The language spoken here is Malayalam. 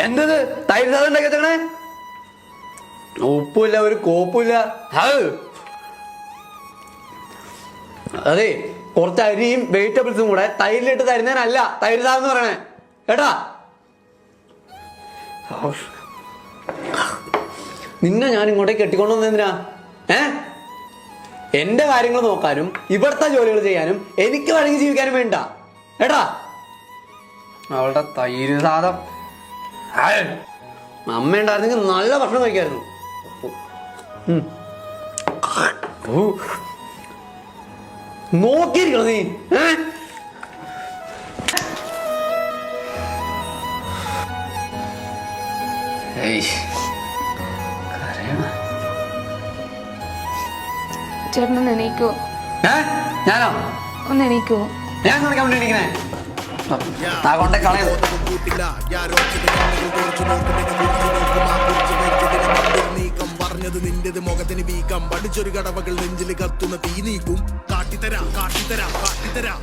എന്തത് തൈര് സാധനം ഉണ്ടാക്കിയേ? ഉപ്പില്ല, ഒരു കോപ്പില്ല. അതെ, കുറച്ച് അരിയും വെജിറ്റബിൾസും കൂടെ തൈരിലിട്ട് തരുന്നതിനല്ല തൈര് സാധനം എന്ന് പറയണേ കേട്ടാ. നിന്നെ ഞാൻ ഇങ്ങോട്ടേക്ക് കെട്ടിക്കൊണ്ടുവന്നെന്തിനാ? എന്റെ കാര്യങ്ങൾ നോക്കാനും ഇവിടുത്തെ ജോലികൾ ചെയ്യാനും എനിക്ക് വഴങ്ങി ജീവിക്കാനും വേണ്ട കേട്ടാ. അവളുടെ തൈര് സാധം. അമ്മ ഉണ്ടായിരുന്നെങ്കിൽ നല്ല ഭക്ഷണം കഴിക്കായിരുന്നു. നോക്കിയിരിക്കണം നീ. ചേട്ടൻ എണീക്കോ? ഞാനോ? ഒന്ന് എണീക്കോ? ഞാൻ നടക്കാൻ വേണ്ടിയിരിക്കണേ കൊണ്ടേ കളയത്. പറഞ്ഞത് നിന്റേത് മുഖത്തിന് വീക്കം പഠിച്ചൊരു കടവകൾ നെഞ്ചിൽ കത്തുന്ന തീ നീക്കും. കാട്ടിത്തരാ കാട്ടിത്തരാ കാട്ടിത്തരാ